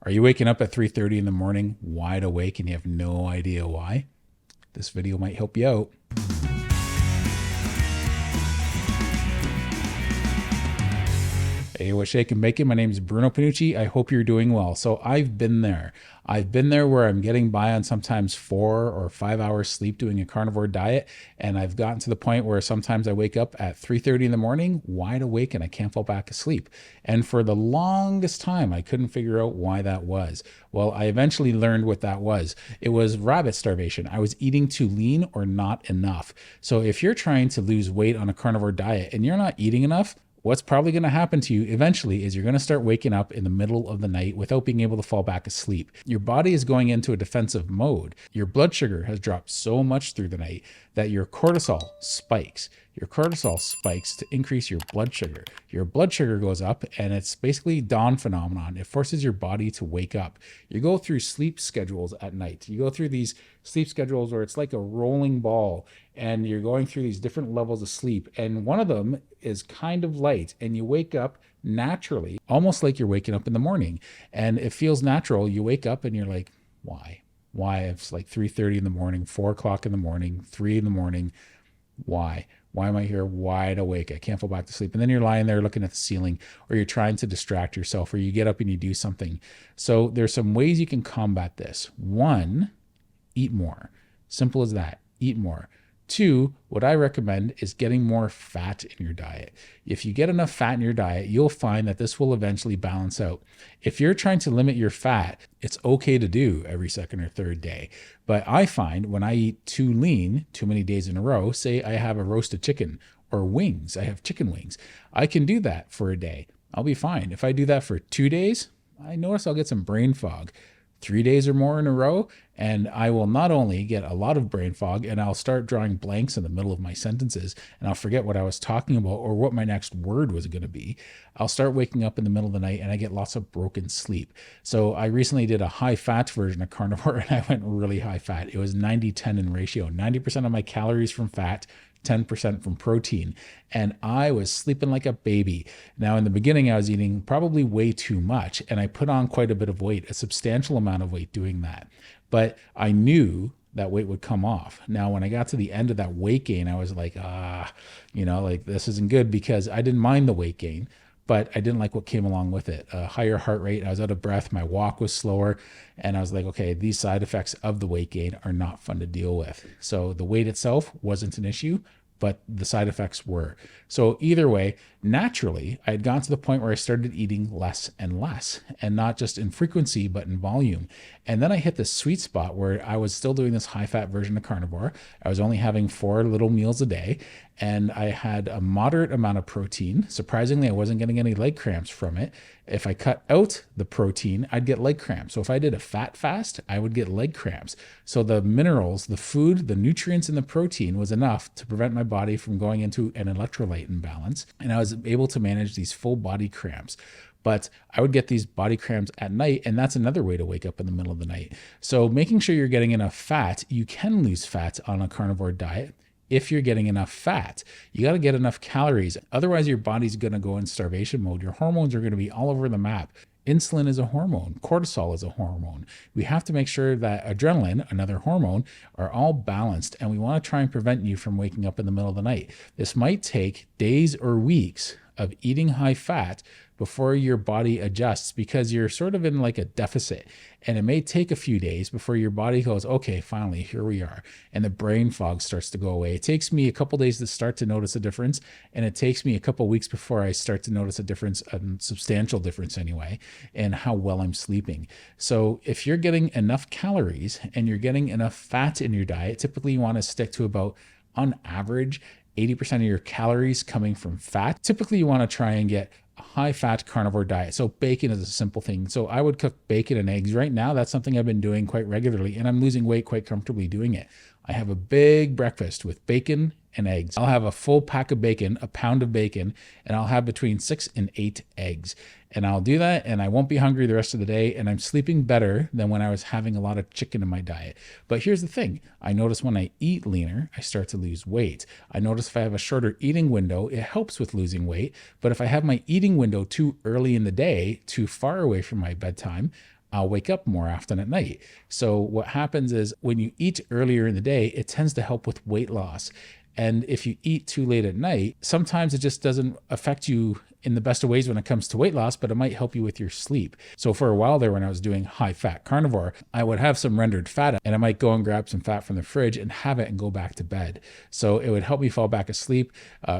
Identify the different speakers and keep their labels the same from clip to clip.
Speaker 1: Are you waking up at 3:30 in the morning wide awake and you have no idea why? This video might help you out. Hey, what's shaking bacon? My name is Bruno Panucci. I hope you're doing well. So I've been there. I've been there where I'm getting by on sometimes 4 or 5 hours sleep doing a carnivore diet. And I've gotten to the point where sometimes I wake up at 3:30 in the morning, wide awake, and I can't fall back asleep. And for the longest time, I couldn't figure out why that was. Well, I eventually learned what that was. It was rabbit starvation. I was eating too lean or not enough. So if you're trying to lose weight on a carnivore diet and you're not eating enough, what's probably going to happen to you eventually is you're going to start waking up in the middle of the night without being able to fall back asleep. Your body is going into a defensive mode. Your blood sugar has dropped so much through the night that your cortisol spikes. Your cortisol spikes to increase your blood sugar. Your blood sugar goes up, and it's basically dawn phenomenon. It forces your body to wake up. You go through sleep schedules at night. You go through these sleep schedules where it's like a rolling ball, and you're going through these different levels of sleep. And one of them is kind of light, and you wake up naturally, almost like you're waking up in the morning. And it feels natural. You wake up and you're like, why? Why? It's like 3:30 in the morning, 4 o'clock in the morning, 3 in the morning. Why? Why am I here wide awake? I can't fall back to sleep. And then you're lying there looking at the ceiling, or you're trying to distract yourself, or you get up and you do something. So there's some ways you can combat this. One, eat more. Simple as that. Eat more. Two, what I recommend is getting more fat in your diet. If you get enough fat in your diet, you'll find that this will eventually balance out. If you're trying to limit your fat, it's okay to do every second or third day. But I find when I eat too lean, too many days in a row, say I have a roasted chicken or wings, I have chicken wings, I can do that for a day. I'll be fine. If I do that for 2 days, I notice I'll get some brain fog. 3 days or more in a row, and I will not only get a lot of brain fog, and I'll start drawing blanks in the middle of my sentences, and I'll forget what I was talking about or what my next word was going to be. I'll start waking up in the middle of the night, and I get lots of broken sleep. So I recently did a high-fat version of carnivore, and I went really high-fat. It was 90-10 in ratio. 90% of my calories from fat, 10% from protein, and I was sleeping like a baby. Now, in the beginning, I was eating probably way too much, and I put on quite a bit of weight, a substantial amount of weight doing that. But I knew that weight would come off. Now, when I got to the end of that weight gain, I was like, like this isn't good, because I didn't mind the weight gain, but I didn't like what came along with it. A higher heart rate, I was out of breath, my walk was slower, and I was like, okay, these side effects of the weight gain are not fun to deal with. So the weight itself wasn't an issue, but the side effects were. So either way, naturally, I had gotten to the point where I started eating less and less, and not just in frequency, but in volume. And then I hit the sweet spot where I was still doing this high-fat version of carnivore. I was only having 4 little meals a day, and I had a moderate amount of protein. Surprisingly, I wasn't getting any leg cramps from it. If I cut out the protein, I'd get leg cramps. So if I did a fat fast, I would get leg cramps. So the minerals, the food, the nutrients in the protein was enough to prevent my body from going into an electrolyte imbalance. And I was able to manage these full body cramps. But I would get these body cramps at night, and that's another way to wake up in the middle of the night. So making sure you're getting enough fat, you can lose fat on a carnivore diet. If you're getting enough fat, you got to get enough calories. Otherwise, your body's going to go in starvation mode. Your hormones are going to be all over the map. Insulin is a hormone. Cortisol is a hormone. We have to make sure that adrenaline, another hormone, are all balanced, and we want to try and prevent you from waking up in the middle of the night. This might take days or weeks of eating high fat before your body adjusts, because you're sort of in like a deficit, and it may take a few days before your body goes, okay, finally, here we are, and the brain fog starts to go away. It takes me a couple days to start to notice a difference, and it takes me a couple weeks before I start to notice a difference, a substantial difference anyway, in how well I'm sleeping. So if you're getting enough calories and you're getting enough fat in your diet, typically you want to stick to about, on average, 80% of your calories coming from fat. Typically, you want to try and get a high-fat carnivore diet. So bacon is a simple thing. So I would cook bacon and eggs. Right now, that's something I've been doing quite regularly, and I'm losing weight quite comfortably doing it. I have a big breakfast with bacon and eggs. I'll have a full pack of bacon, a pound of bacon, and I'll have between 6 and 8 eggs. And I'll do that, and I won't be hungry the rest of the day, and I'm sleeping better than when I was having a lot of chicken in my diet. But here's the thing. I notice when I eat leaner, I start to lose weight. I notice if I have a shorter eating window, it helps with losing weight. But if I have my eating window too early in the day, too far away from my bedtime, I'll wake up more often at night. So what happens is when you eat earlier in the day, it tends to help with weight loss. And if you eat too late at night, sometimes it just doesn't affect you in the best of ways when it comes to weight loss, but it might help you with your sleep. So for a while there, when I was doing high fat carnivore, I would have some rendered fat and I might go and grab some fat from the fridge and have it and go back to bed. So it would help me fall back asleep.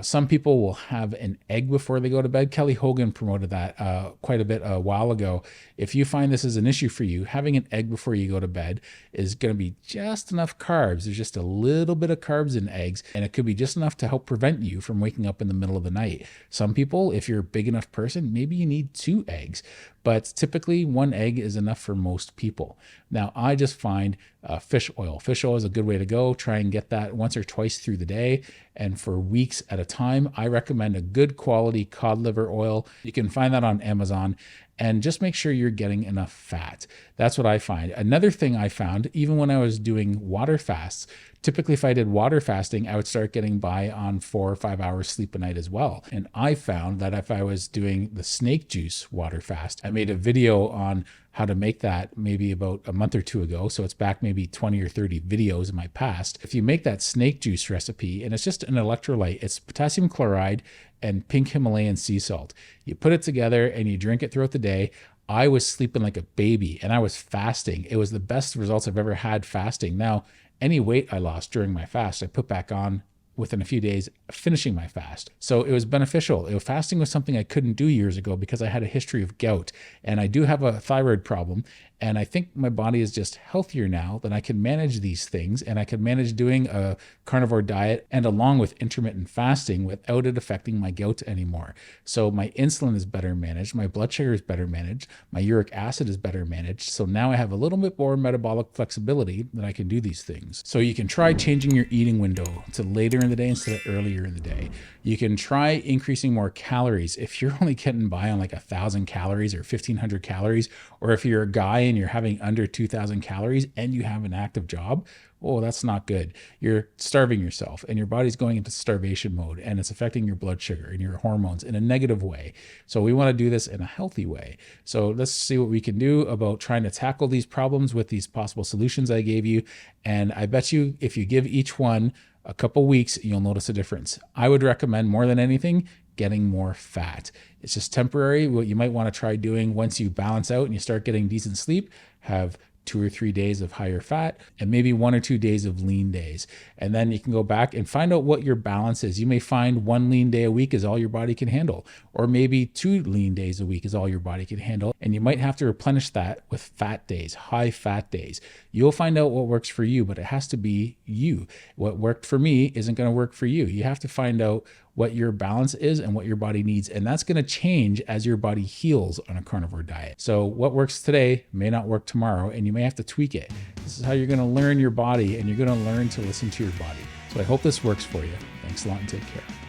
Speaker 1: Some people will have an egg before they go to bed. Kelly Hogan promoted that quite a bit a while ago. If you find this is an issue for you, having an egg before you go to bed is going to be just enough carbs. There's just a little bit of carbs in eggs, and it could be just enough to help prevent you from waking up in the middle of the night. Some people, if you're a big enough person, maybe you need 2 eggs, but typically 1 egg is enough for most people. Now, I just find fish oil. Fish oil is a good way to go. Try and get that once or twice through the day and for weeks at a time. I recommend a good quality cod liver oil. You can find that on Amazon, and just make sure you're getting enough fat. That's what I find. Another thing I found, even when I was doing water fasts, typically if I did water fasting, I would start getting by on 4 or 5 hours sleep a night as well. And I found that if I was doing the snake juice water fast, I made a video on how to make that maybe about a month or 2 ago. So it's back maybe 20 or 30 videos in my past. If you make that snake juice recipe, and it's just an electrolyte, it's potassium chloride and pink Himalayan sea salt. You put it together and you drink it throughout the day. I was sleeping like a baby and I was fasting. It was the best results I've ever had fasting. Now, any weight I lost during my fast, I put back on within a few days finishing my fast. So it was beneficial. Fasting was something I couldn't do years ago because I had a history of gout, and I do have a thyroid problem. And I think my body is just healthier now that I can manage these things, and I can manage doing a carnivore diet and along with intermittent fasting without it affecting my gout anymore. So my insulin is better managed, my blood sugar is better managed, my uric acid is better managed. So now I have a little bit more metabolic flexibility that I can do these things. So you can try changing your eating window to later in the day instead of earlier in the day. You can try increasing more calories. If you're only getting by on like 1,000 calories or 1,500 calories, or if you're a guy and you're having under 2,000 calories and you have an active job, oh, that's not good. You're starving yourself and your body's going into starvation mode, and it's affecting your blood sugar and your hormones in a negative way. So we want to do this in a healthy way. So let's see what we can do about trying to tackle these problems with these possible solutions I gave you. And I bet you if you give each one a couple weeks, you'll notice a difference. I would recommend more than anything, getting more fat. It's just temporary. What you might want to try doing once you balance out and you start getting decent sleep, have 2 or 3 days of higher fat and maybe 1 or 2 days of lean days. And then you can go back and find out what your balance is. You may find 1 lean day a week is all your body can handle, or maybe 2 lean days a week is all your body can handle. And you might have to replenish that with fat days, high fat days. You'll find out what works for you, but it has to be you. What worked for me isn't going to work for you. You have to find out what your balance is and what your body needs. And that's going to change as your body heals on a carnivore diet. So what works today may not work tomorrow, and you may have to tweak it. This is how you're going to learn your body, and you're going to learn to listen to your body. So I hope this works for you. Thanks a lot and take care.